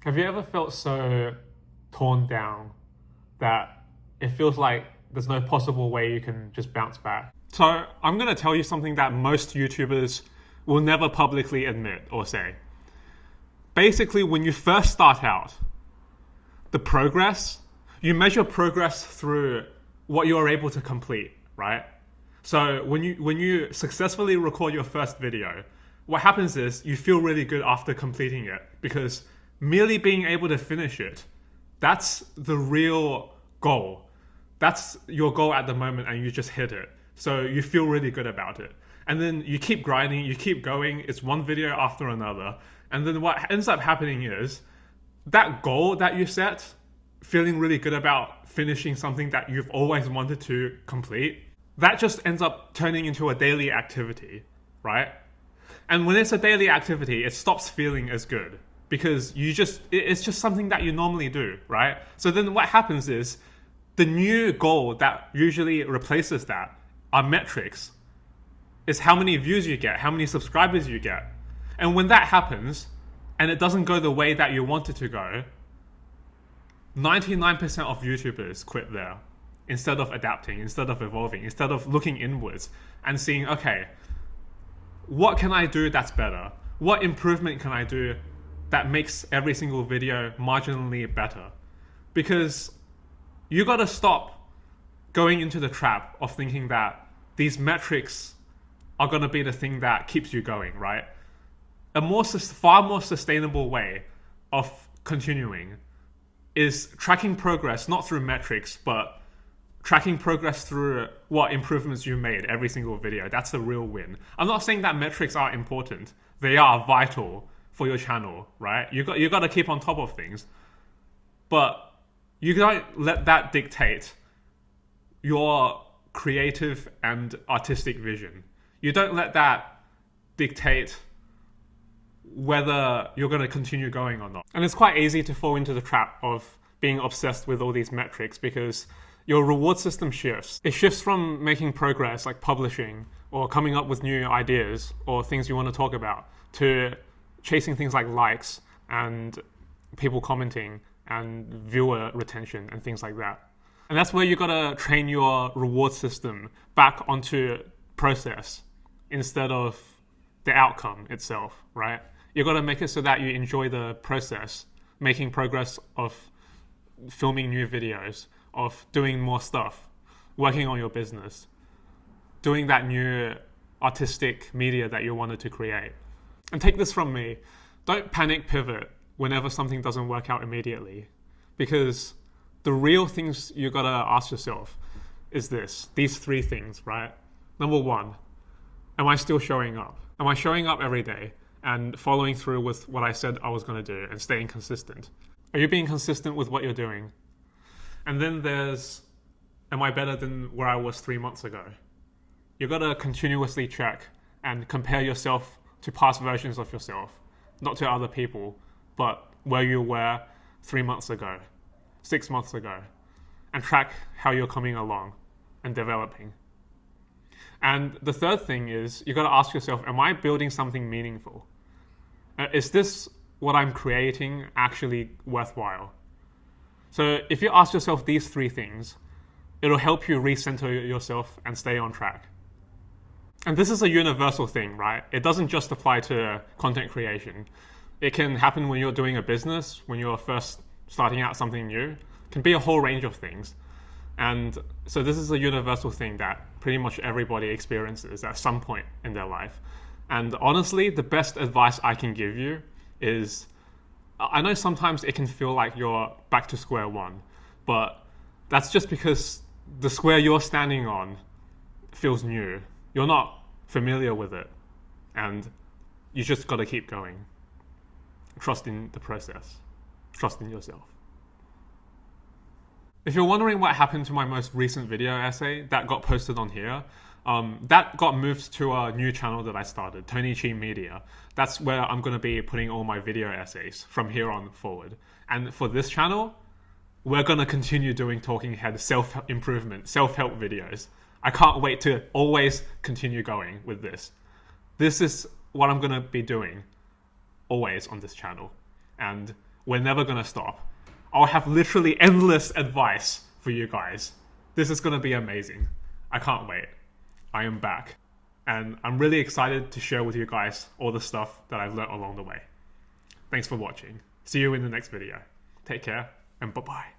Have you ever felt so torn down that it feels like there's no possible way you can just bounce back? So I'm going to tell you something that most YouTubers will never publicly admit or say. Basically, when you first start out, you measure progress through what you're able to complete, right? So when you successfully record your first video, what happens is you feel really good after completing it, because merely being able to finish it, that's the real goal. That's your goal at the moment, and you just hit it. So you feel really good about it. And then you keep grinding, you keep going, it's one video after another. And then what ends up happening is that goal that you set, feeling really good about finishing something that you've always wanted to complete, that just ends up turning into a daily activity, right? And when it's a daily activity, it stops feeling as good, because it's just something that you normally do, right? So then what happens is the new goal that usually replaces that are metrics. Is how many views you get, how many subscribers you get. And when that happens, and it doesn't go the way that you want it to go, 99% of YouTubers quit there, instead of adapting, instead of evolving, instead of looking inwards and seeing, okay, what can I do that's better? What improvement can I do that makes every single video marginally better? Because you got to stop going into the trap of thinking that these metrics are going to be the thing that keeps you going, right? Far more sustainable way of continuing is tracking progress, not through metrics, but tracking progress through what improvements you made every single video. That's the real win. I'm not saying that metrics are important. They are vital for your channel, right? You got to keep on top of things. But you don't let that dictate your creative and artistic vision. You don't let that dictate whether you're going to continue going or not. And it's quite easy to fall into the trap of being obsessed with all these metrics, because your reward system shifts. It shifts from making progress, like publishing or coming up with new ideas or things you want to talk about, to chasing things like likes and people commenting and viewer retention and things like that. And that's where you got to train your reward system back onto process instead of the outcome itself, right? You got to make it so that you enjoy the process, making progress of filming new videos, of doing more stuff, working on your business, doing that new artistic media that you wanted to create. And take this from me, don't panic pivot whenever something doesn't work out immediately, because the real things you got to ask yourself is these three things, right? Number one, am I still showing up? Am I showing up every day and following through with what I said I was going to do and staying consistent? Are you being consistent with what you're doing? And then there's, am I better than where I was 3 months ago? You got to continuously check and compare yourself to past versions of yourself, not to other people, but where you were 3 months ago, 6 months ago, and track how you're coming along and developing. And the third thing is, you got to ask yourself, am I building something meaningful? Is this what I'm creating actually worthwhile? So if you ask yourself these three things, it'll help you recenter yourself and stay on track. And this is a universal thing, right? It doesn't just apply to content creation. It can happen when you're doing a business, when you're first starting out something new. It can be a whole range of things. And so this is a universal thing that pretty much everybody experiences at some point in their life. And honestly, the best advice I can give you is, I know sometimes it can feel like you're back to square one, but that's just because the square you're standing on feels new. You're not familiar with it, and you just got to keep going. Trust in the process. Trust in yourself. If you're wondering what happened to my most recent video essay that got posted on here, that got moved to a new channel that I started, Tony Chi Media. That's where I'm going to be putting all my video essays from here on forward. And for this channel, we're going to continue doing talking head self-improvement, self-help videos. I can't wait to always continue going with this. This is what I'm going to be doing always on this channel. And We're never going to stop. I'll have literally endless advice for you guys. This is going to be amazing. I can't wait. I am back. And I'm really excited to share with you guys all the stuff that I've learned along the way. Thanks for watching. See you in the next video. Take care and bye-bye.